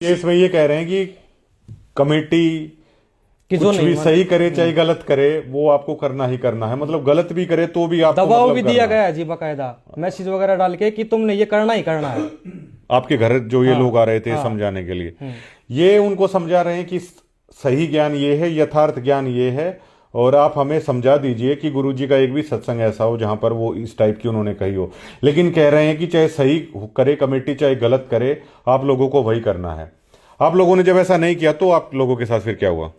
इसमें ये कह रहे हैं कि कमेटी कि जो कुछ नहीं भी सही करे चाहे गलत करे वो आपको करना ही करना है। मतलब गलत भी करे तो भी आपको दबाव मतलब भी दिया गया है जी, बकायदा मैसेज वगैरह डाल के कि तुमने ये करना ही करना है। आपके घर जो ये हाँ, लोग आ रहे थे हाँ, समझाने के लिए, ये उनको समझा रहे हैं कि सही ज्ञान ये है, यथार्थ ज्ञान ये है, और आप हमें समझा दीजिए कि गुरुजी का एक भी सत्संग ऐसा हो जहां पर वो इस टाइप की उन्होंने कही हो। लेकिन कह रहे हैं कि चाहे सही करे कमेटी चाहे गलत करे, आप लोगों को वही करना है। आप लोगों ने जब ऐसा नहीं किया तो आप लोगों के साथ फिर क्या हुआ?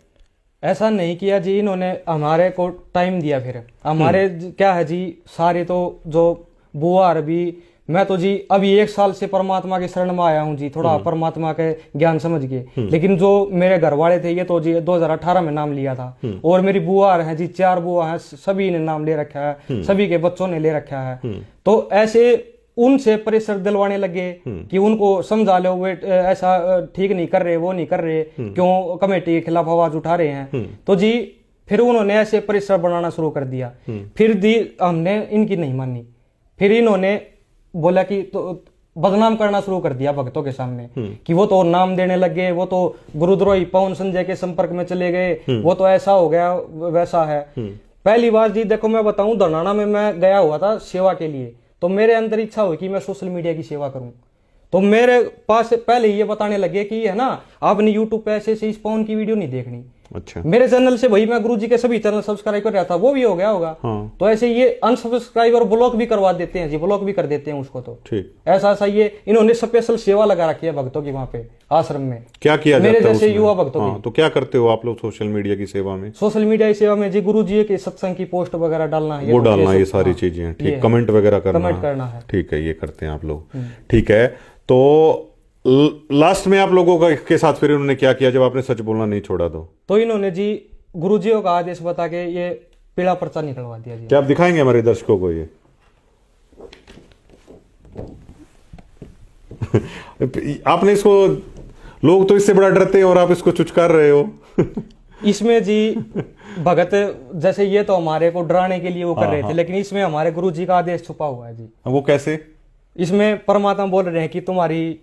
ऐसा नहीं किया जी, इन्होंने हमारे को टाइम दिया। फिर हमारे क्या है जी, सारे तो जो बुआ भी, मैं तो जी अभी 1 साल से परमात्मा के शरण में आया हूँ जी, थोड़ा परमात्मा के ज्ञान समझ के। लेकिन जो मेरे घर वाले थे ये तो जी 2018 में नाम लिया था। और मेरी बुआ है जी, 4 बुआ है, सभी ने नाम ले रखा है, सभी के बच्चों ने ले रखा है। तो ऐसे उनसे प्रेशर दिलवाने लगे कि उनको समझा लो, वे ऐसा ठीक नहीं कर रहे, वो नहीं कर रहे, क्यों कमेटी के खिलाफ आवाज उठा रहे हैं। तो जी फिर उन्होंने ऐसे प्रेशर बनाना शुरू कर दिया। फिर दी हमने इनकी नहीं मानी, फिर इन्होंने बोला कि तो बदनाम करना शुरू कर दिया भक्तों के सामने कि वो तो नाम देने लगे, वो तो गुरुद्रोही पवन संजय के संपर्क में चले गए, वो तो ऐसा हो गया वैसा है। पहली बार जी देखो मैं बताऊं, धनाना में मैं गया हुआ था सेवा के लिए, तो मेरे अंदर इच्छा हुई कि मैं सोशल मीडिया की सेवा करूं। तो मेरे पास पहले ये बताने लगे कि है ना, आपने यूट्यूब पे ऐसे इस पवन की वीडियो नहीं देखनी। अच्छा, मेरे चैनल से वही मैं गुरुजी के सभी चैनल सब्सक्राइब कर रहा था, वो भी हो गया होगा। हाँ। तो ऐसे ये अनसब्सक्राइब और ब्लॉक भी करवा देते हैं जी, ब्लॉक भी कर देते हैं उसको। तो ठीक, ऐसा ऐसा ये इन्होंने स्पेशल सेवा लगा रखी है भक्तों की वहां पे आश्रम में। क्या किया मेरे जाता है जैसे उसमें? युवा भक्तों हाँ, तो क्या करते हो आप लोग सोशल मीडिया की सेवा में? सोशल मीडिया की सेवा में जी गुरुजी के सत्संग की पोस्ट वगैरह डालना है, वो डालना, ये सारी चीजें हैं। ठीक, कमेंट वगैरह करना है। ठीक है, ये करते हैं आप लोग। ठीक है, तो लास्ट में आप लोगों का के साथ फिर उन्होंने क्या किया जब आपने सच बोलना नहीं छोड़ा? तो इन्होंने जी गुरुजियों का आदेश बता के ये पीला पर्चा निकलवा दिया जी। क्या आप दिखाएंगे हमारे दर्शकों को ये? आपने इसको, लोग तो इससे बड़ा डरते हैं और आप इसको चुचकार रहे हो। इसमें जी भगत जैसे ये तो हमारे को डराने के लिए वो कर रहे थे, लेकिन इसमें हमारे गुरुजी का आदेश छुपा हुआ है जी। वो कैसे? इसमें परमात्मा बोल रहे हैं कि तुम्हारी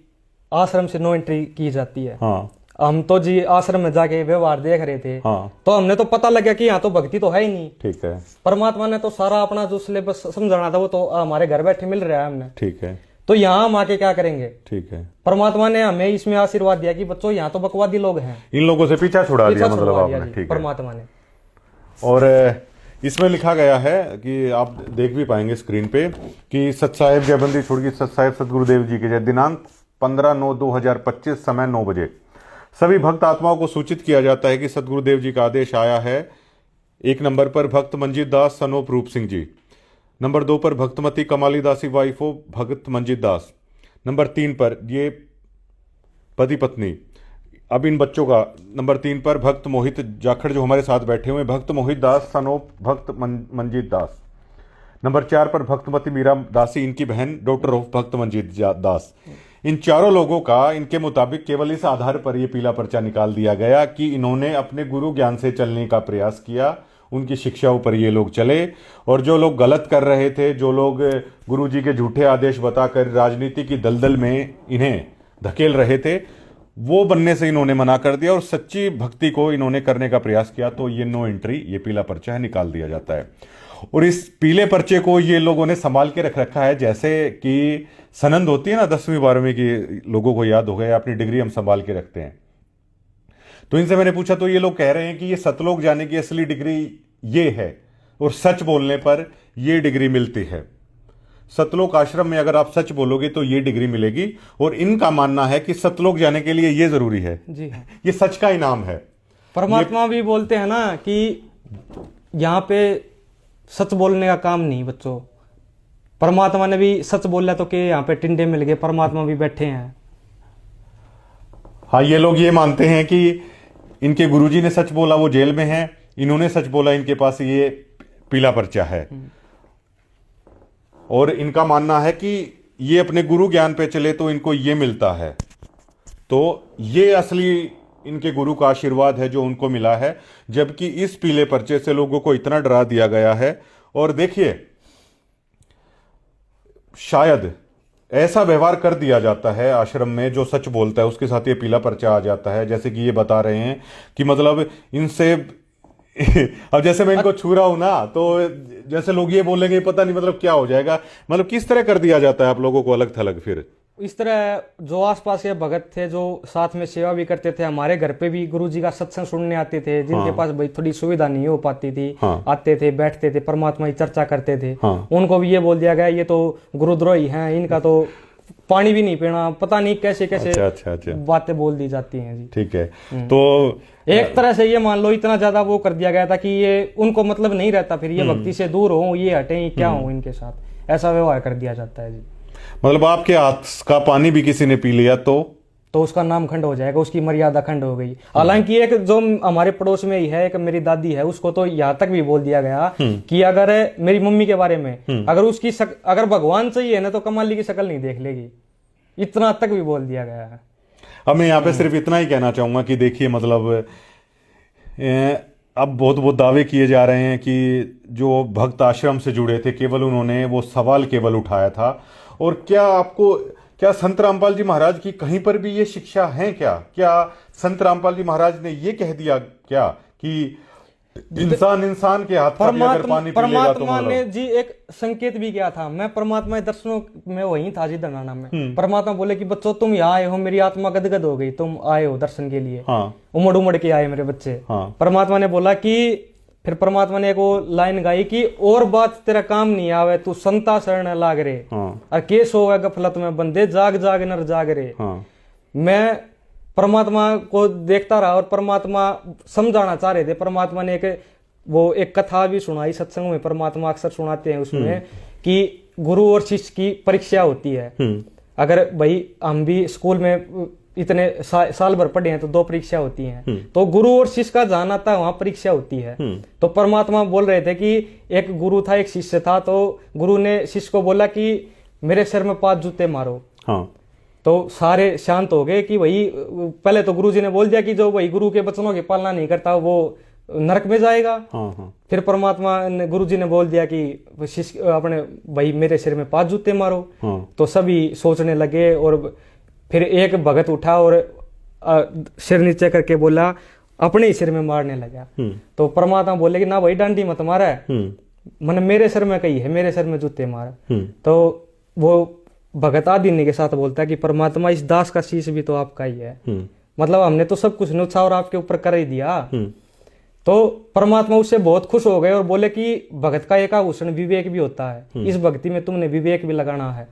आश्रम से नो एंट्री की जाती है। हाँ। हम तो जी आश्रम में जाके व्यवहार देख रहे थे। हाँ। तो हमने तो पता लगा कि यहाँ तो भक्ति तो है ही नहीं। ठीक है। परमात्मा ने तो सारा अपना जो सिलेबस समझाना था वो तो हमारे घर बैठे मिल रहा है हमने। ठीक है। तो यहाँ हम आके क्या करेंगे? ठीक है। परमात्मा ने हमें इसमें आशीर्वाद दिया कि बच्चों यहाँ तो बकवादी लोग हैं, इन लोगों से पीछा छुड़ा दिया मतलब आपने। ठीक है, परमात्मा ने। और इसमें लिखा गया है कि आप देख भी पाएंगे स्क्रीन पे कि सत साहेब जयबंदी छुड़गी सत साहेब सतगुरुदेव जी के जय, दिनांक 15/9/2025, समय 9 बजे सभी भक्त आत्माओं को सूचित किया जाता है कि सतगुरुदेव जी का आदेश आया है। 1 नंबर पर भक्त मंजीत दास सन ऑफ रूप सिंह जी, नंबर 2 पर भक्तमती कमाली दासी wife of Bhagat Manjeet Das, number 3 पर ये पति पत्नी, अब इन बच्चों का, नंबर 3 पर भक्त मोहित जाखड़ जो हमारे साथ बैठे हुए, भक्त मोहित दास सन ऑफ भक्त मंजीत दास, नंबर 4 पर भक्तमती मीरा दासी, इनकी बहन डॉक्टर ऑफ भक्त मंजीत दास। इन चारों लोगों का इनके मुताबिक केवल इस आधार पर यह पीला पर्चा निकाल दिया गया कि इन्होंने अपने गुरु ज्ञान से चलने का प्रयास किया, उनकी शिक्षाओं पर ये लोग चले, और जो लोग गलत कर रहे थे, जो लोग गुरुजी के झूठे आदेश बताकर राजनीति की दलदल में इन्हें धकेल रहे थे, वो बनने से इन्होंने मना कर दिया और सच्ची भक्ति को इन्होंने करने का प्रयास किया। तो ये नो एंट्री, ये पीला पर्चा है, निकाल दिया जाता है। और इस पीले पर्चे को ये लोगों ने संभाल के रख रखा है, जैसे कि सनंद होती है ना 10वीं 12वीं की, लोगों को याद हो गया, अपनी डिग्री हम संभाल के रखते हैं। तो इनसे मैंने पूछा तो ये लोग कह रहे हैं कि ये सतलोक जाने की असली डिग्री ये है, और सच बोलने पर ये डिग्री मिलती है। सतलोक आश्रम में अगर आप सच बोलोगे तो ये डिग्री मिलेगी, और इनका मानना है कि सतलोक जाने के लिए ये जरूरी है जी हाँ। ये सच का इनाम है। परमात्मा भी बोलते हैं ना कि यहाँ पे सच बोलने का काम नहीं बच्चों। परमात्मा ने भी सच बोला तो कि यहाँ पे टिंडे मिल गए, परमात्मा भी बैठे हैं। हाँ, ये लोग ये मानते हैं कि इनके गुरुजी ने सच बोला, वो जेल में है, इन्होंने सच बोला, इनके पास ये पीला पर्चा है, और इनका मानना है कि ये अपने गुरु ज्ञान पे चले तो इनको ये मिलता है। तो ये असली इनके गुरु का आशीर्वाद है जो उनको मिला है, जबकि इस पीले पर्चे से लोगों को इतना डरा दिया गया है। और देखिए, शायद ऐसा व्यवहार कर दिया जाता है आश्रम में, जो सच बोलता है उसके साथ ये पीला पर्चा आ जाता है। जैसे कि ये बता रहे हैं कि मतलब इनसे अब जैसे मैं इनको छू रहा हूं ना, तो जैसे लोग ये बोलेंगे पता नहीं मतलब क्या हो जाएगा, मतलब किस तरह कर दिया जाता है आप लोगों को अलग थलग। फिर इस तरह जो आसपास के भगत थे जो साथ में सेवा भी करते थे, हमारे घर पे भी गुरुजी का सत्संग सुनने आते थे, जिनके पास भाई थोड़ी सुविधा नहीं हो पाती थी, आते थे, बैठते थे, परमात्मा की चर्चा करते थे। उनको भी ये बोल दिया गया ये तो गुरुद्रोही हैं, इनका तो पानी भी नहीं पीना, पता नहीं कैसे कैसे अच्छा। बातें बोल दी जाती हैं जी। ठीक है, तो एक तरह से ये मान लो इतना ज्यादा वो कर दिया गया था कि ये उनको मतलब नहीं रहता, फिर ये भक्ति से दूर हो, ये हटे, ये क्या हो इनके साथ, ऐसा व्यवहार कर दिया जाता है जी। मतलब आपके हाथ का पानी भी किसी ने पी लिया तो उसका नाम खंड हो जाएगा, उसकी मर्यादा खंड हो गई। हालांकि एक जो हमारे पड़ोस में ही है, एक मेरी दादी है, उसको तो यहाँ तक भी बोल दिया गया कि अगर मेरी मम्मी के बारे में अगर उसकी अगर भगवान चाहिए ना तो कमाली की शक्ल नहीं देख लेगी, इतना तक भी बोल दिया गया है। अब मैं यहाँ पे सिर्फ इतना ही कहना चाहूंगा कि देखिए मतलब अब बहुत दावे किए जा रहे हैं कि जो भक्त आश्रम से जुड़े थे केवल उन्होंने वो सवाल केवल उठाया था। और क्या संत रामपाल जी महाराज की कहीं पर भी ये शिक्षा है क्या संत रामपाल जी महाराज ने ये कह दिया क्या कि इंसान के हाथ का भी अगर पानी पी लेगा तो परमात्मा ने जी एक संकेत भी किया था। मैं परमात्मा के दर्शनों में वहीं था जी धनाना में, परमात्मा बोले कि बच्चों तुम यहाँ आए हो, मेरी आत्मा गदगद हो गई, तुम आए हो दर्शन के लिए, उमड़ उमड़ के आए मेरे बच्चे। परमात्मा ने बोला कि फिर परमात्मा ने एक वो लाइन गाई कि और बात तेरा काम नहीं आवे, तू संता शरण लाग रे, और केस होगा गफलत में बंदे, जाग जाग नर जाग रे। मैं परमात्मा को देखता रहा और परमात्मा समझाना चाह रहे थे। परमात्मा ने एक कथा भी सुनाई सत्संग में, परमात्मा अक्सर सुनाते हैं उसमें कि गुरु और शिष्य की परीक्षा होती है। अगर भाई हम भी स्कूल में इतने साल भर पढ़े हैं तो 2 परीक्षा होती हैं, तो गुरु और शिष्य का जहां आता है वहां परीक्षा होती है। तो परमात्मा बोल रहे थे कि एक गुरु था, एक शिष्य था, तो गुरु ने शिष्य को बोला कि मेरे सिर में 5 जूते मारो। तो सारे शांत हो गए कि वही, पहले तो गुरुजी ने बोल दिया कि जो वही गुरु के वचनों की पालना नहीं करता वो नरक में जाएगा। फिर परमात्मा ने, गुरुजी ने बोल दिया कि शिष्य अपने भाई मेरे सिर में 5 जूते मारो। तो सभी सोचने लगे और फिर एक भगत उठा और सिर नीचे करके बोला, अपने ही सिर में मारने लगा। तो परमात्मा बोले कि ना भाई डांडी मत मारा है, मैंने मेरे सिर में कही है, मेरे सिर में जूते मारा। तो वो भगत आदि के साथ बोलता है कि परमात्मा इस दास का शीश भी तो आपका ही है, मतलब हमने तो सब कुछ न्यौछावर आपके ऊपर कर ही दिया। तो परमात्मा उससे बहुत खुश हो गए और बोले कि भगत का एक आभूषण विवेक भी होता है, इस भक्ति में तुमने विवेक भी लगाना है।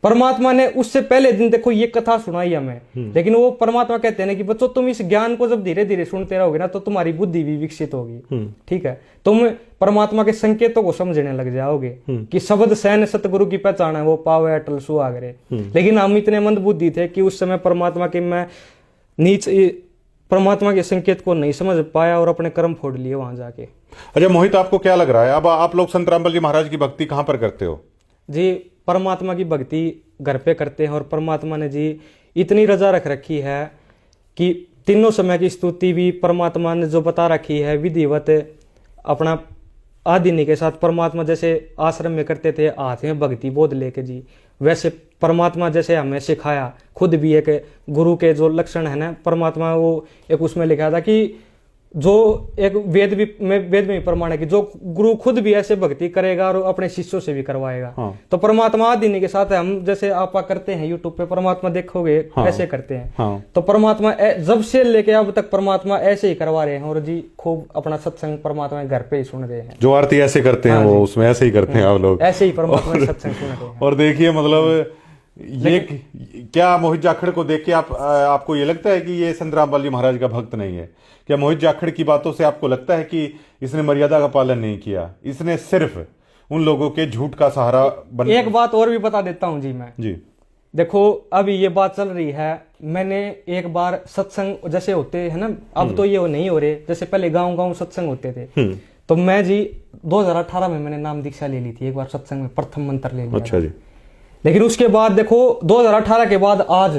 परमात्मा ने उससे पहले दिन देखो ये कथा सुनाई हमें, लेकिन वो परमात्मा कहते हैं कि बच्चों तुम इस ज्ञान को जब धीरे धीरे सुनते रहोगे ना तो तुम्हारी बुद्धि भी विकसित होगी। ठीक है, तुम परमात्मा के संकेतों को समझने लग जाओगे कि शब्द सैन सतगुरु की पहचान है, वो पावे अटल सुहागरे। लेकिन हम इतने मंद बुद्धि थे कि उस समय परमात्मा के मैं नीच परमात्मा के संकेत को नहीं समझ पाया और अपने कर्म फोड़ लिए वहां जाके। अच्छा मोहित, आपको क्या लग रहा है, अब आप लोग संत रामपाल जी महाराज की भक्ति कहाँ पर करते हो? जी परमात्मा की भक्ति घर पे करते हैं और परमात्मा ने जी इतनी रजा रख रखी है कि तीनों समय की स्तुति भी परमात्मा ने जो बता रखी है विधिवत अपना आदिनी के साथ। परमात्मा जैसे आश्रम में करते थे हाथ में भक्ति बोध लेके जी, वैसे परमात्मा जैसे हमें सिखाया, खुद भी एक गुरु के जो लक्षण है ना, परमात्मा वो एक उसमें लिखा था कि जो एक वेद में प्रमाण है कि जो गुरु खुद भी ऐसे भक्ति करेगा और अपने शिष्यों से भी करवाएगा। तो परमात्मा आदिनी के साथ हम जैसे आप करते हैं यूट्यूब पे, परमात्मा देखोगे ऐसे करते हैं। तो परमात्मा जब से लेके अब तक परमात्मा ऐसे ही करवा रहे हैं और जी खूब अपना सत्संग परमात्मा घर पे ही सुन रहे हैं। जो आरती ऐसे करते हैं वो उसमें ऐसे ही करते हैं आप लोग, ऐसे ही परमात्मा सत्संग सुन रहे हैं। और देखिए मतलब ये क्या मोहित जाखड़ को देख के आपको ये लगता है कि ये संत रामपाल जी महाराज का भक्त नहीं है? क्या मोहित जाखड़ की बातों से आपको लगता है कि इसने मर्यादा का पालन नहीं किया, इसने सिर्फ उन लोगों के झूठ का सहारा बन? एक बात और भी बता देता हूं जी मैं। जी देखो अभी ये बात चल रही है, मैंने एक बार सत्संग जैसे होते है ना, अब तो ये नहीं हो रहे, जैसे पहले गांव सत्संग होते थे। तो मैं जी 2018 में मैंने नाम दीक्षा ले ली थी एक बार सत्संग में, प्रथम मंत्र ले लिया। अच्छा जी। लेकिन उसके बाद देखो 2018 के बाद आज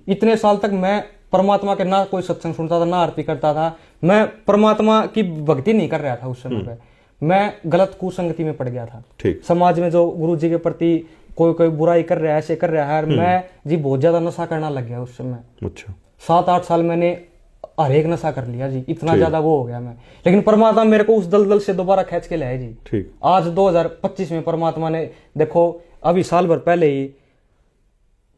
इतने साल तक मैं परमात्मा के ना कोई सत्संग सुनता था, ना आरती करता था, मैं परमात्मा की भक्ति नहीं कर रहा था। उस समय पे मैं गलत कुसंगति में पड़ गया था। समाज में जो गुरु जी के प्रति कोई कोई बुराई कर रहा है, ऐसे कर रहा है। और मैं जी बहुत ज्यादा नशा करना लग गया उस समय। अच्छा। 7-8 साल मैंने हर एक नशा कर लिया जी, इतना ज्यादा वो हो गया मैं। लेकिन परमात्मा मेरे को उस दलदल से दोबारा खींच के लाया जी। ठीक। आज 2025 में परमात्मा ने देखो, अभी साल भर पहले ही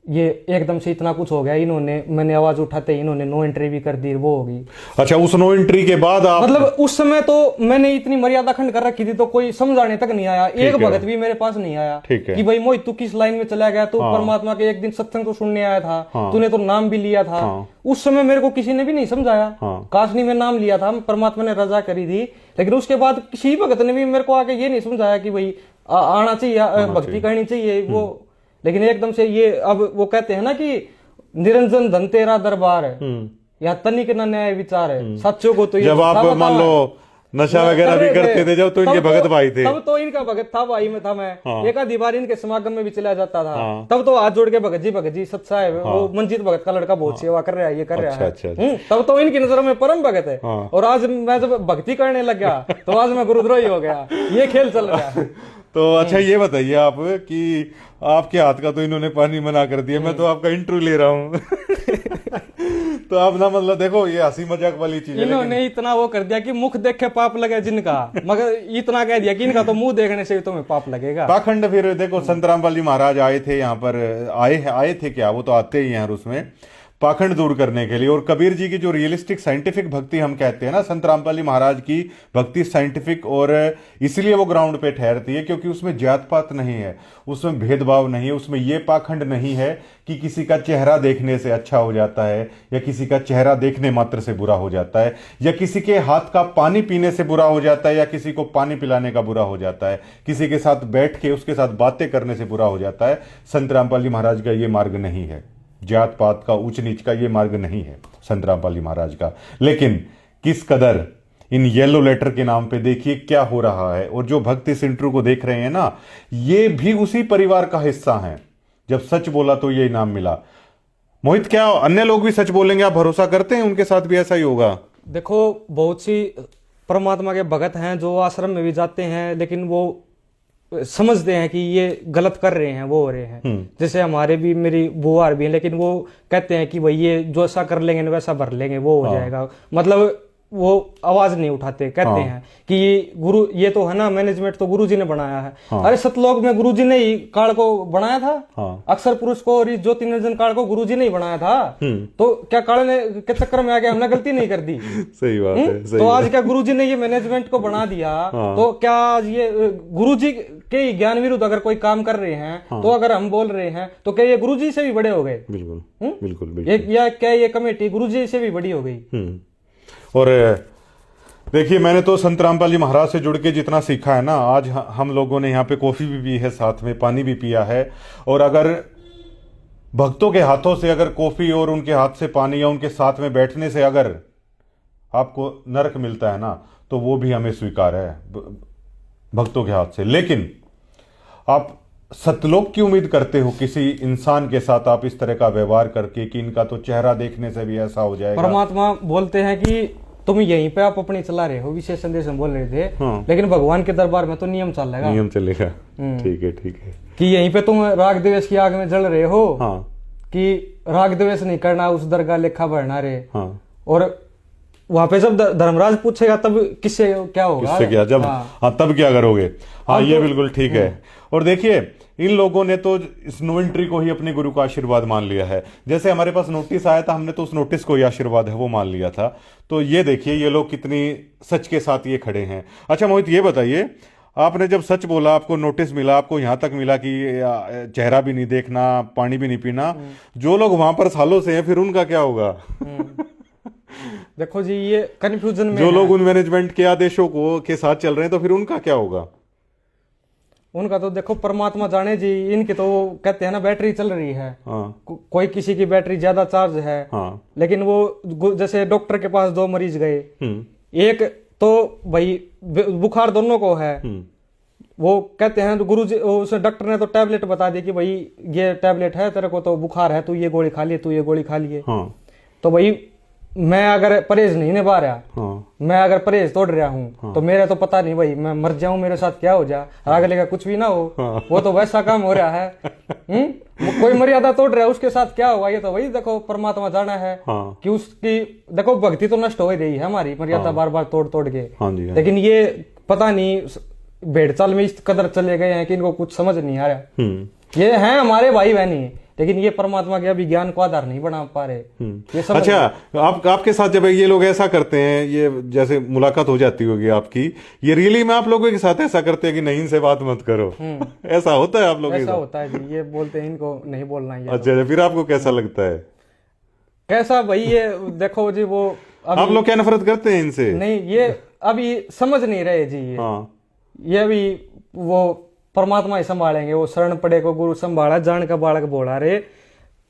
ये एकदम से इतना कुछ हो गया। इन्होंने, मैंने आवाज उठाते ही इन्होंने नो एंट्री भी कर दी, वो होगी। अच्छा, उस नो एंट्री के बाद आप मतलब उस समय तो मैंने इतनी मर्यादा खंड कर रखी थी, तो कोई समझाने तक नहीं आया, एक भगत भी मेरे पास नहीं आया कि भाई मोहित तू किस लाइन में चला गया, तू परमात्मा के एक दिन सत्संग तो सुनने आया था, तूने तो नाम भी लिया था। उस समय मेरे को किसी ने भी नहीं समझाया। काशनी में नाम लिया था, परमात्मा ने रजा करी थी, लेकिन उसके बाद किसी भगत ने भी मेरे को आके ये नहीं समझाया कि भाई आना चाहिए, भक्ति करनी चाहिए वो। लेकिन एकदम से ये, अब वो कहते हैं ना कि निरंजन धन तेरा दरबार है, या तनिक न न्याय विचार है, सच्चों को तो जब आप मान लो नशा वगैरह भी करते थे जब, तो इनके भगत भाई थे। तब तो इनका भगत था, भाई में था मैं। एक आधी बार इनके समागम में भी चला जाता था। तब तो हाथ जोड़ के भगत जी सच साहब, वो मंजीत भगत का लड़का बहुत सेवा कर रहा है, ये कर रहा है। तब तो इनकी नजरों में परम भगत है। और आज मैं जब भक्ति करने लग गया तो आज मैं गुरुद्रोही हो गया। ये खेल चल रहा है। तो अच्छा, ये बताइए आप कि आपके हाथ का तो इन्होंने पानी मना कर दिया, मैं तो आपका इंटरव्यू ले रहा हूँ। तो आप ना, मतलब देखो ये हंसी मजाक वाली चीज है, इन्होंने इतना वो कर दिया कि मुख देखे पाप लगे जिनका, मगर इतना कह दिया कि इनका तो मुंह देखने से भी तुम्हें पाप लगेगा। पाखंड। फिर देखो संत रामपाल जी महाराज आए थे यहाँ पर, आए थे क्या, वो तो आते ही हैं उसमें पाखंड दूर करने के लिए। और कबीर जी की जो रियलिस्टिक साइंटिफिक भक्ति हम कहते हैं ना, संत रामपाल जी महाराज की भक्ति साइंटिफिक, और इसलिए वो ग्राउंड पे ठहरती है क्योंकि उसमें जात पात नहीं है, उसमें भेदभाव नहीं है, उसमें ये पाखंड नहीं है कि किसी का चेहरा देखने से अच्छा हो जाता है, या किसी का चेहरा देखने मात्र से बुरा हो जाता है, या किसी के हाथ का पानी पीने से बुरा हो जाता है, या किसी को पानी पिलाने का बुरा हो जाता है, किसी के साथ बैठ के उसके साथ बातें करने से बुरा हो जाता है। संत रामपाल जी महाराज का ये मार्ग नहीं है, जात पात का, ऊंच नीच का ये मार्ग नहीं है संत रामपाल जी महाराज का। लेकिन किस कदर इन येलो लेटर के नाम पे देखिए क्या हो रहा है। और जो भक्त इस इंटरव्यू को देख रहे हैं ना, ये भी उसी परिवार का हिस्सा हैं। जब सच बोला तो ये इनाम मिला। मोहित, क्या अन्य लोग भी सच बोलेंगे? आप भरोसा करते हैं उनके साथ भी ऐसा ही होगा? देखो, बहुत सी परमात्मा के भगत हैं जो आश्रम में भी जाते हैं, लेकिन वो समझते हैं कि ये गलत कर रहे हैं, वो हो रहे हैं। जैसे हमारे भी, मेरी बुआ भी हैं, लेकिन वो कहते हैं कि भाई ये जो ऐसा कर लेंगे ना वैसा भर लेंगे, वो हो जाएगा। मतलब वो आवाज नहीं उठाते, कहते हैं कि ये गुरु, ये तो है ना मैनेजमेंट तो गुरुजी ने बनाया है। अरे सतलोक में गुरुजी ने ही काल को बनाया था। अक्षर पुरुष को और इस ज्योति निरंजन काल को गुरुजी ने ही बनाया था। तो क्या काल ने के चक्कर में आके हमने गलती नहीं कर दी? सही बात है। तो आज क्या गुरुजी ने ये मैनेजमेंट को बना दिया, तो क्या आज ये गुरुजी के ज्ञान विरुद्ध अगर कोई काम कर रहे हैं, तो अगर हम बोल रहे हैं तो क्या ये गुरुजी से भी बड़े हो गए? बिल्कुल बिल्कुल। या क्या ये कमेटी गुरुजी से भी बड़ी हो गई? और देखिए, मैंने तो संत रामपाल जी महाराज से जुड़ के जितना सीखा है ना, आज हम लोगों ने यहाँ पे कॉफी भी पी है, साथ में पानी भी पिया है। और अगर भक्तों के हाथों से अगर कॉफी और उनके हाथ से पानी, या उनके साथ में बैठने से अगर आपको नरक मिलता है ना, तो वो भी हमें स्वीकार है भक्तों के हाथ से। लेकिन आप सतलोक की उम्मीद करते हो किसी इंसान के साथ आप इस तरह का व्यवहार करके कि इनका तो चेहरा देखने से भी ऐसा हो जाएगा? परमात्मा बोलते हैं कि तुम यहीं पे आप अपनी चला रहे हो, विशेष संदेश हम बोल रहे थे। लेकिन भगवान के दरबार में तो नियम चलेगा, नियम चलेगा। ठीक है, ठीक है। कि यहीं पे तुम राग द्वेष की आग में जल रहे हो, कि राग द्वेष नहीं करना, उस दरगाह लेखा भरना रे। और वहां पे जब धर्मराज पूछेगा तब किससे क्या होगा, किससे क्या, जब तब क्या करोगे? ये बिल्कुल ठीक है। और देखिए, इन लोगों ने तो इस नो एंट्री को ही अपने गुरु का आशीर्वाद मान लिया है। जैसे हमारे पास नोटिस आया था, हमने तो उस नोटिस को ही आशीर्वाद है वो मान लिया था। तो ये देखिए, ये लोग कितनी सच के साथ ये खड़े हैं। अच्छा मोहित, ये बताइए, आपने जब सच बोला, आपको नोटिस मिला, आपको यहां तक मिला कि चेहरा भी नहीं देखना, पानी भी नहीं पीना, जो लोग वहां पर सालों से हैं, फिर उनका क्या होगा? देखो जी, ये कंफ्यूजन में जो लोग उन मैनेजमेंट के आदेशों को के साथ चल रहे हैं, तो फिर उनका क्या होगा? उनका तो देखो परमात्मा जाने जी। इनके तो कहते हैं ना बैटरी चल रही है। कोई किसी की बैटरी ज्यादा चार्ज है। लेकिन वो जैसे डॉक्टर के पास 2 मरीज गए, एक तो भाई बुखार दोनों को है, वो कहते हैं तो गुरुजी, उस डॉक्टर ने तो टैबलेट बता दी कि भाई ये टैबलेट है, तेरे को तो बुखार है, तू ये गोली खा लिए, तू ये गोली खा लिए। तो भाई मैं अगर परहेज नहीं निभा रहा, हाँ मैं अगर परहेज तोड़ रहा हूँ तो मेरा तो पता नहीं भाई, मैं मर जाऊं मेरे साथ क्या हो जा, अगले का कुछ भी ना हो, वो तो वैसा काम हो रहा है। कोई मर्यादा तोड़ रहा है उसके साथ क्या होगा, ये तो वही देखो परमात्मा जाना है हाँ कि उसकी देखो भक्ति तो नष्ट हो ही रही है हमारी, मर्यादा बार बार तोड़ तोड़ के। हाँ जी, हाँ। लेकिन ये पता नहीं भेड़ चाल में इस कदर चले गए हैं कि इनको कुछ समझ नहीं आ रहा। ये हैं हमारे भाई बहन ही, लेकिन ये परमात्मा के अभी ज्ञान को आधार नहीं बना पा रहे। ये समझ अच्छा, आपके साथ जब ये लोग ऐसा करते हैं, ये जैसे मुलाकात हो जाती होगी आपकी, ये रियली में आप लोगों के साथ ऐसा करते हैं कि नहीं इनसे बात मत करो, ऐसा होता है आप लोगों के ऐसा साथ? होता है जी, ये बोलते हैं इनको नहीं बोलना है। अच्छा, फिर आपको कैसा लगता है? कैसा भाई, ये देखो जी वो आप लोग क्या नफरत करते हैं इनसे? नहीं, ये अभी समझ नहीं रहे जी। ये अभी वो परमात्मा ही संभालेंगे, वो शरण पड़े को गुरु संभाला, जान का बालक बोला रे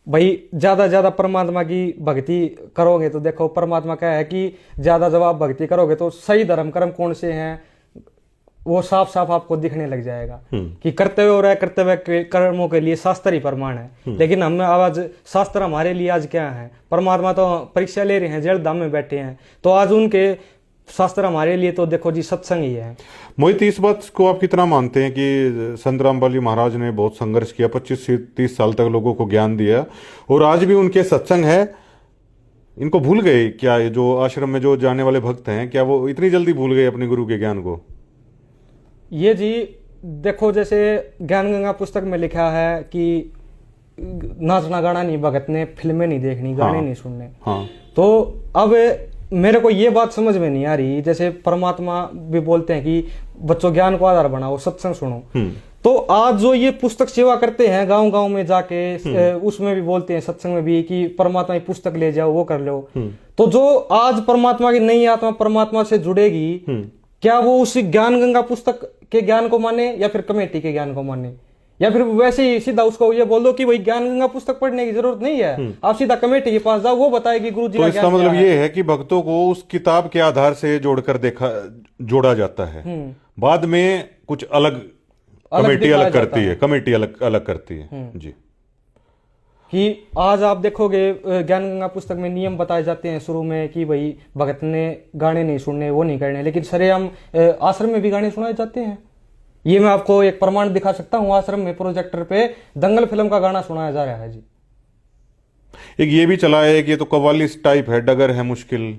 भाई। ज्यादा परमात्मा की भक्ति करोगे तो देखो परमात्मा क्या है कि ज्यादा जब आप भक्ति करोगे तो सही धर्म कर्म कौन से हैं वो साफ साफ आपको दिखने लग जाएगा कि कर्तव्य और कर्तव्य कर्मों के लिए शास्त्र ही प्रमाण है। लेकिन हम आज शास्त्र हमारे लिए आज क्या है, परमात्मा तो परीक्षा ले रहे हैं, जेल धाम में बैठे हैं, तो आज उनके शास्त्र हमारे लिए तो देखो जी सत्संग ही है। मोहित, इस बात को आप कितना मानते हैं कि संत रामपाल जी महाराज ने बहुत संघर्ष किया, 25 से 30 साल तक लोगों को ज्ञान दिया, और आज भी उनके सत्संग है, इनको भूल गए क्या? ये जो आश्रम में जो जाने वाले भक्त हैं, क्या वो इतनी जल्दी भूल गए अपने गुरु के ज्ञान को? ये जी देखो, जैसे ज्ञान गंगा पुस्तक में लिखा है कि नाचना गाना नहीं भगत ने, फिल्में नहीं देखनी, गाने नहीं सुनने। तो अब मेरे को ये बात समझ में नहीं आ रही, जैसे परमात्मा भी बोलते हैं कि बच्चों ज्ञान को आधार बनाओ, सत्संग सुनो, तो आज जो ये पुस्तक सेवा करते हैं गांव गांव में जाके, उसमें भी बोलते हैं सत्संग में भी कि परमात्मा की पुस्तक ले जाओ, वो कर लो। तो जो आज परमात्मा की नई आत्मा परमात्मा से जुड़ेगी, क्या वो उस ज्ञान गंगा पुस्तक के ज्ञान को माने या फिर कमेटी के ज्ञान को माने, या फिर वैसे ही सीधा उसको ये बोल दो कि भाई ज्ञान गंगा पुस्तक पढ़ने की जरूरत नहीं है, आप सीधा कमेटी के पास जाओ, वो बताएगी गुरु जी। तो इसका मतलब ये है कि भक्तों को उस किताब के आधार से जोड़कर जोड़ा जाता है, बाद में कुछ अलग कमेटी अलग करती है, कमेटी अलग करती है जी। कि आज आप देखोगे ज्ञान गंगा पुस्तक में नियम बताए जाते हैं शुरू में कि भाई भगत ने गाने नहीं सुनने, वो नहीं करने, लेकिन सरेआम आश्रम में भी गाने सुनाए जाते हैं। ये मैं आपको एक प्रमाण दिखा सकता हूँ, आश्रम में प्रोजेक्टर पे दंगल फिल्म का गाना सुनाया जा रहा है जी। एक ये भी चला है कि ये तो कव्वाली टाइप है, डगर है मुश्किल,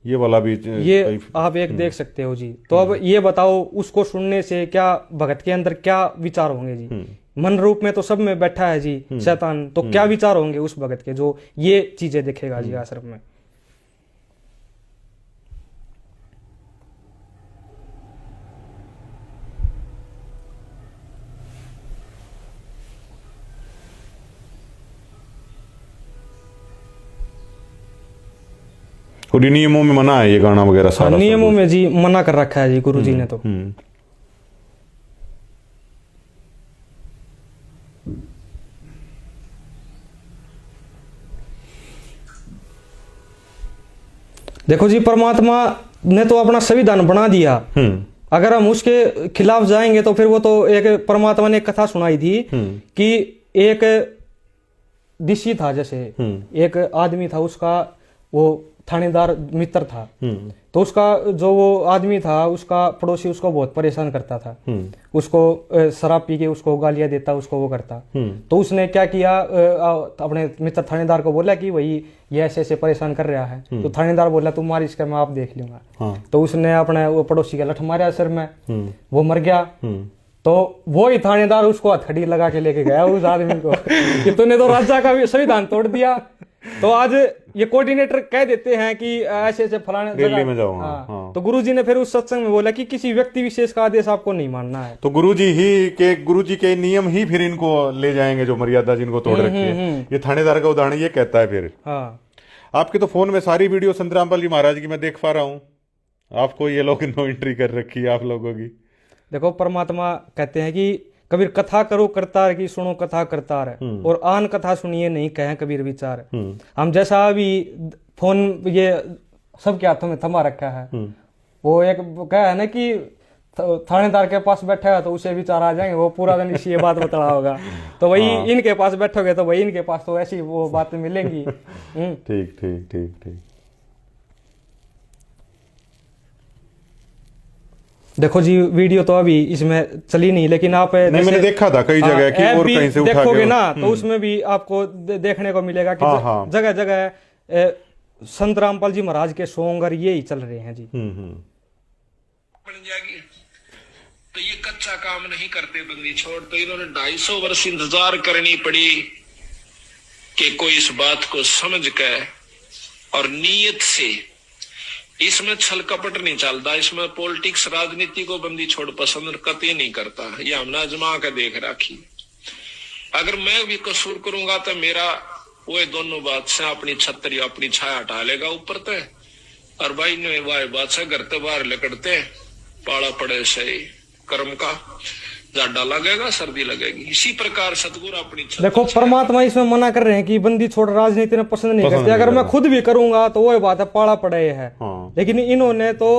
ये वाला भी ये आप एक देख सकते हो जी। तो अब ये बताओ उसको सुनने से क्या भगत के अंदर क्या विचार होंगे जी? मन रूप में तो सब में बैठा है जी शैतान, तो क्या विचार होंगे उस भगत के जो ये चीजें देखेगा जी आश्रम में? और नियमों में मना है ये गाना वगैरह सारा? नियमों में जी मना कर रखा है जी गुरु जी ने। तो देखो जी, परमात्मा ने तो अपना संविधान बना दिया, अगर हम उसके खिलाफ जाएंगे तो फिर वो तो एक परमात्मा ने एक कथा सुनाई थी कि एक ऋषि था, जैसे एक आदमी था, उसका वो थानेदार मित्र था, तो उसका जो वो आदमी था उसका पड़ोसी उसको बहुत परेशान करता था, उसको शराब पी के उसको गालियां देता, उसको वो करता। तो उसने क्या किया, अपने मित्र थानेदार को बोला कि भाई ये ऐसे ऐसे परेशान कर रहा है। तो थानेदार बोला तुम मार इसका, मैं आप देख लूंगा। तो उसने अपने वो पड़ोसी का लठ मारा सिर में, वो मर गया। तो वो ही थानेदार उसको हथकड़ी लगा के लेके गया उस आदमी को कि तूने तो राजा का भी संविधान तोड़ दिया। तो आज ये कोऑर्डिनेटर कह देते हैं कि ऐसे ऐसे फलाने दिल्ली में जाओ। हाँ। तो गुरुजी ने फिर उस सत्संग में बोला कि किसी व्यक्ति विशेष का आदेश आपको नहीं मानना है। तो गुरुजी के नियम ही फिर इनको ले जाएंगे, जो मर्यादा जिनको तोड़ रखी है। ये थानेदार का उदाहरण ये कहता है फिर। हाँ, आपके तो फोन में सारी वीडियो संत रामपाल जी महाराज की मैं देख पा रहा हूँ, आपको ये लोग नो एंट्री कर रखी है आप लोगों की। देखो परमात्मा कहते हैं कि कबीर कथा करो करतार की, सुनो कथा करतार, और आन कथा सुनिए नहीं कहें कबीर विचार। हम जैसा अभी फोन ये सबके हाथों में थमा रखा है, वो एक क्या है ना कि थानेदार के पास बैठा है तो उसे विचार आ जाएंगे, वो पूरा दिन इसी ये बात बतला होगा। तो वही इनके पास बैठोगे तो वही इनके पास तो ऐसी वो बातें मिलेंगी। ठीक ठीक ठीक ठीक। देखो जी वीडियो तो अभी इसमें चली नहीं, लेकिन आप नहीं, मैंने देखा था कई जगह कि ऐप और भी कहीं से उठा देखोगे के ना तो उसमें भी आपको देखने को मिलेगा कि हाँ। जगह जगह संत रामपाल जी महाराज के सॉन्ग और यही चल रहे हैं जी। बन जाएगी तो ये कच्चा काम नहीं करते बंदी छोड़, तो इन्होंने 250 वर्ष इंतजार करनी पड़ी कि कोई इस बात को समझ के और नीयत से, इसमें छल कपट नहीं चलता, इसमें पॉलिटिक्स राजनीति को बंदी छोड़ पसंद कतई नहीं करता। ये हमने आजमा के देख रखी। अगर मैं भी कसूर करूंगा तो मेरा वो दोनों बात से अपनी छतरी अपनी छाया हटा लेगा ऊपर ते, और भाई ने वाह बात से घर ते बाहर लकड़ते पाला पड़े से कर्म का जाडा लगेगा सर्दी लगेगी। इसी प्रकार सतगुरु अपनी देखो परमात्मा इसमें मना कर रहे हैं कि बंदी छोड़ राजनीति में पसंद नहीं करते। अगर मैं खुद भी करूंगा तो वो बात है पाला पड़े है। लेकिन इन्होंने तो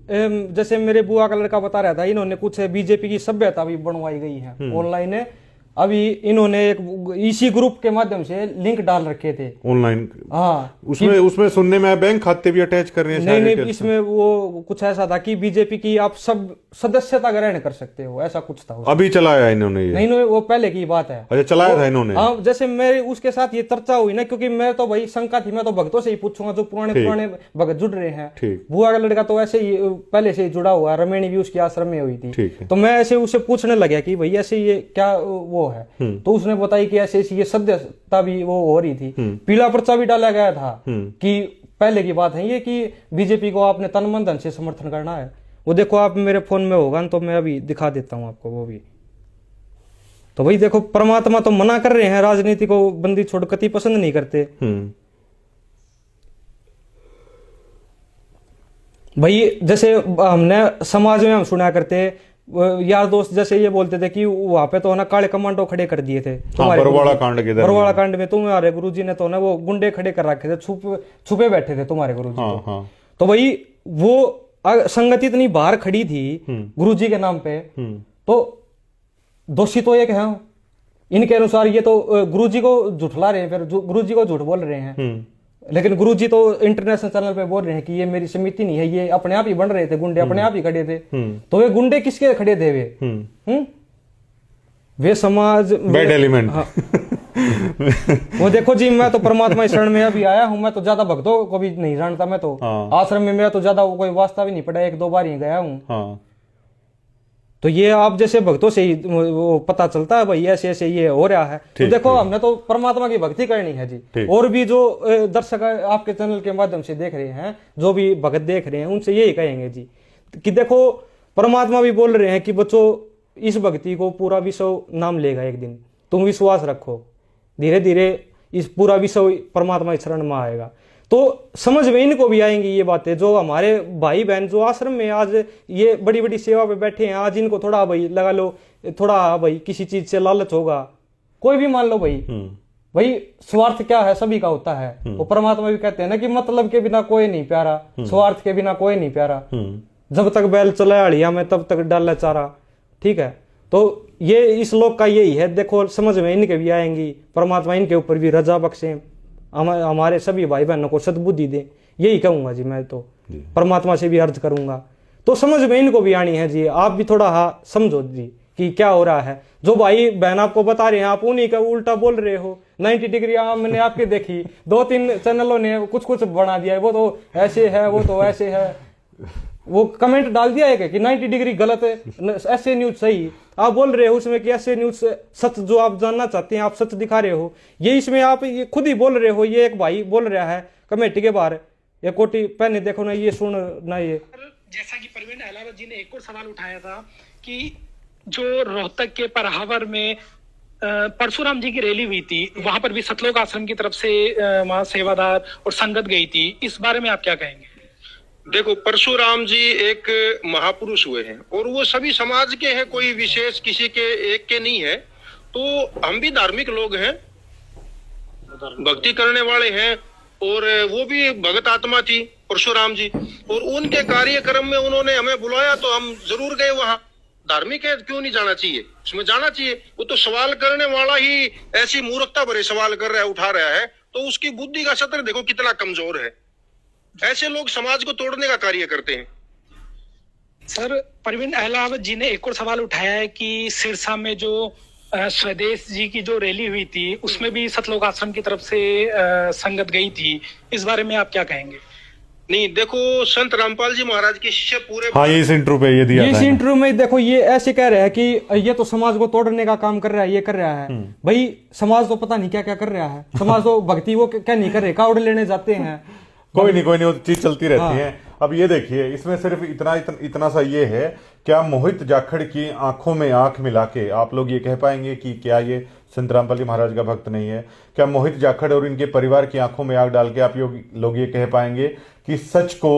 जैसे मेरे बुआ का लड़का बता रहा था, इन्होंने कुछ बीजेपी की सभ्यता भी बनवाई गई है ऑनलाइन। अभी इन्होंने एक इसी ग्रुप के माध्यम से लिंक डाल रखे थे ऑनलाइन। हाँ, उसमें सुनने में बैंक खाते भी अटैच कर रहे हैं। नहीं, इसमें वो कुछ ऐसा था कि बीजेपी की आप सब सदस्यता ग्रहण कर सकते हो, ऐसा कुछ था। अभी चलाया इन्होंने ये? नहीं, वो पहले की बात है। अच्छा, चलाया था इन्होंने। हाँ, जैसे मेरे उसके साथ ये चर्चा हुई ना, क्योंकि मैं तो भाई शंका थी, मैं तो भक्तों से ही पूछूंगा जो पुराने भगत जुड़ रहे हैं। बुआ का लड़का तो ऐसे ही पहले से ही जुड़ा हुआ, रमेणी भी उसकी आश्रम में हुई थी। तो मैं ऐसे उसे पूछने लगा कि भाई ऐसे ये क्या वो है, तो उसने बताई कि ऐसे ये सदस्यता भी वो हो रही थी। पीला पर्चा भी डाला गया था कि पहले की बात है ये कि बीजेपी को आपने तन मन धन से समर्थन करना है। वो देखो आप मेरे फोन में होगा तो मैं अभी दिखा देता हूं आपको वो भी। तो भाई देखो परमात्मा तो मना कर रहे हैं, राजनीति को बंदी छोड़ कति पसंद नहीं करते। भाई जैसे हमने समाज में हम सुना करते यार दोस्त जैसे ये बोलते थे कि वहां पे तो ना काले कमांडो खड़े कर दिए थे बरवाड़ा कांड के बरवाड़ा कांड में तुम्हारे गुरुजी ने तो ना वो गुंडे खड़े कर रखे थे, छुपे बैठे थे तुम्हारे गुरुजी। तो भाई वो संगति इतनी बाहर खड़ी थी गुरुजी के नाम पे, तो दोषी तो एक है इनके अनुसार। ये तो गुरुजी को झुठला रहे हैं, फिर गुरुजी को झूठ बोल रहे हैं। लेकिन गुरुजी तो इंटरनेशनल चैनल पे बोल रहे हैं कि ये मेरी समिति नहीं है, ये अपने आप ही बन रहे थे, गुंडे अपने आप ही खड़े थे। तो वे गुंडे किसके खड़े थे? वे समाज बैड एलिमेंट। हाँ। वो देखो जी, मैं तो परमात्मा शरण में अभी आया हूँ, मैं तो ज्यादा भक्तों को भी नहीं जानता। मैं तो आश्रम में मेरा तो ज्यादा कोई वास्ता भी नहीं पड़ा, 1-2 बार ही गया हूँ। तो ये आप जैसे भक्तों से ही वो पता चलता है भाई ऐसे ऐसे ये हो रहा है। तो देखो हमने तो परमात्मा की भक्ति करनी है जी। और भी जो दर्शक आपके चैनल के माध्यम से देख रहे हैं, जो भी भक्त देख रहे हैं, उनसे यही कहेंगे जी कि देखो परमात्मा भी बोल रहे हैं कि बच्चों इस भक्ति को पूरा विश्व नाम लेगा एक दिन, तुम विश्वास रखो, धीरे धीरे इस पूरा विश्व परमात्मा की शरण में आएगा। तो समझ में इनको भी आएंगी ये बातें। जो हमारे भाई बहन जो आश्रम में आज ये बड़ी बड़ी सेवा पे बैठे हैं, आज इनको थोड़ा भाई लगा लो, थोड़ा भाई किसी चीज से लालच होगा, कोई भी मान लो भाई स्वार्थ क्या है, सभी का होता है। वो परमात्मा भी कहते हैं ना कि मतलब के बिना कोई नहीं प्यारा, स्वार्थ के बिना कोई नहीं प्यारा। जब तक बैल चला हड़िया में तब तक डाला चारा। ठीक है, तो ये इस लोक का यही है। देखो समझ में इनके भी आएंगी, परमात्मा इनके ऊपर भी रजा बख्शे, हमारे सभी भाई बहनों को सद्बुद्धि दे, यही कहूंगा जी। मैं तो परमात्मा से भी अर्ज करूंगा, तो समझ में इनको भी आनी है जी। आप भी थोड़ा समझो जी कि क्या हो रहा है। जो भाई बहन आपको बता रहे हैं आप उन्हीं का उल्टा बोल रहे हो। 90 डिग्री मैंने आपके देखी, 2-3 चैनलों ने कुछ बना दिया है, वो तो ऐसे है, वो तो ऐसे है। वो कमेंट डाल दिया है कि 90 डिग्री गलत है, ऐसे न्यूज सही। आप बोल रहे हो उसमें कि ऐसे न्यूज सच जो आप जानना चाहते हैं आप सच दिखा रहे हो, ये इसमें आप ये खुद ही बोल रहे हो। ये एक भाई बोल रहा है कमेटी के बाहर, ये कोटी पहने देखो ना, ये सुन ना। ये जैसा कि परवीन अहलावत जी ने एक और सवाल उठाया था कि जो रोहतक के परहावर में परशुराम जी की रैली हुई थी, वहां पर भी सतलोक आश्रम की तरफ से वहां सेवादार और संगत गई थी, इस बारे में आप क्या कहेंगे? देखो, परशुराम जी एक महापुरुष हुए हैं और वो सभी समाज के हैं, कोई विशेष किसी के एक के नहीं है। तो हम भी धार्मिक लोग हैं, भक्ति करने वाले हैं, और वो भी भगत आत्मा थी परशुराम जी, और उनके कार्यक्रम में उन्होंने हमें बुलाया तो हम जरूर गए वहां। धार्मिक है, क्यों नहीं जाना चाहिए, उसमें जाना चाहिए। वो तो सवाल करने वाला ही ऐसी मूर्खता भरे सवाल कर रहा है, उठा रहा है, तो उसकी बुद्धि का स्तर देखो कितना कमजोर है। ऐसे लोग समाज को तोड़ने का कार्य करते हैं। सर परवीन अहलावत जी ने एक और सवाल उठाया है कि सिरसा में जो स्वदेश जी की जो रैली हुई थी उसमें भी सतलोक आश्रम की तरफ से संगत गई थी, इस बारे में आप क्या कहेंगे? नहीं, देखो संत रामपाल जी महाराज के शिष्य पूरे हाँ, ये इस इंटरव्यू पे ये दिया इस था इंटरव्यू में देखो ये ऐसे कह रहे हैं कि ये तो समाज को तोड़ने का काम कर रहा है, ये कर रहा है। भाई समाज तो पता नहीं क्या क्या कर रहा है, समाज तो भक्ति वो क्या नहीं कर रहे, कावड़ लेने जाते हैं। कोई नहीं वो चीज चलती रहती है। अब ये देखिए, इसमें सिर्फ इतना सा ये है, क्या मोहित जाखड़ की आंखों में आंख मिला के आप लोग ये कह पाएंगे कि क्या ये संत रामपाल जी महाराज का भक्त नहीं है? क्या मोहित जाखड़ और इनके परिवार की आंखों में आग डाल के आप लोग ये कह पाएंगे कि सच को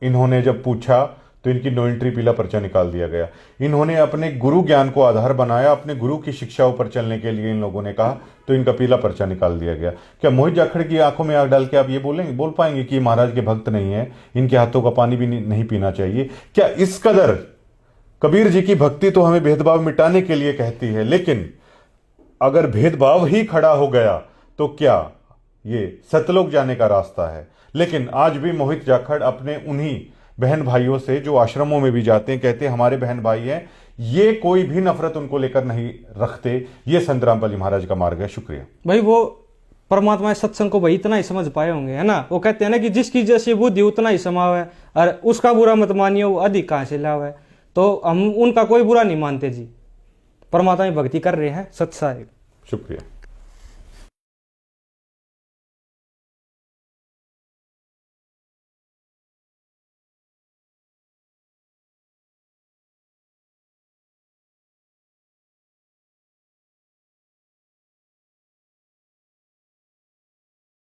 इन्होंने जब पूछा तो इनकी नो एंट्री पीला पर्चा निकाल दिया गया? इन्होंने अपने गुरु ज्ञान को आधार बनाया, अपने गुरु की शिक्षाओं पर चलने के लिए इन लोगों ने कहा तो इनका पीला पर्चा निकाल दिया गया। क्या मोहित जाखड़ की आंखों में आग डाल के आप ये बोल पाएंगे कि महाराज के भक्त नहीं है, इनके हाथों का पानी भी नहीं पीना चाहिए? क्या इस कदर कबीर जी की भक्ति तो हमें भेदभाव मिटाने के लिए कहती है, लेकिन अगर भेदभाव ही खड़ा हो गया तो क्या ये सतलोक जाने का रास्ता है? लेकिन आज भी मोहित जाखड़ अपने उन्हीं बहन भाइयों से जो आश्रमों में भी जाते हैं कहते हैं हमारे बहन भाई हैं, ये कोई भी नफरत उनको लेकर नहीं रखते। ये संत रामपाल जी महाराज का मार्ग है। शुक्रिया भाई वो परमात्मा सत्संग को भाई इतना ही समझ पाए होंगे, है ना? वो कहते हैं ना कि जिसकी जैसी बुद्धि उतना ही समाव है, और उसका बुरा मत मानिए, वो अधिक कहाँ से लाव है। तो हम उनका कोई बुरा नहीं मानते जी, परमात्मा की भक्ति कर रहे हैं सत्साहिब। शुक्रिया।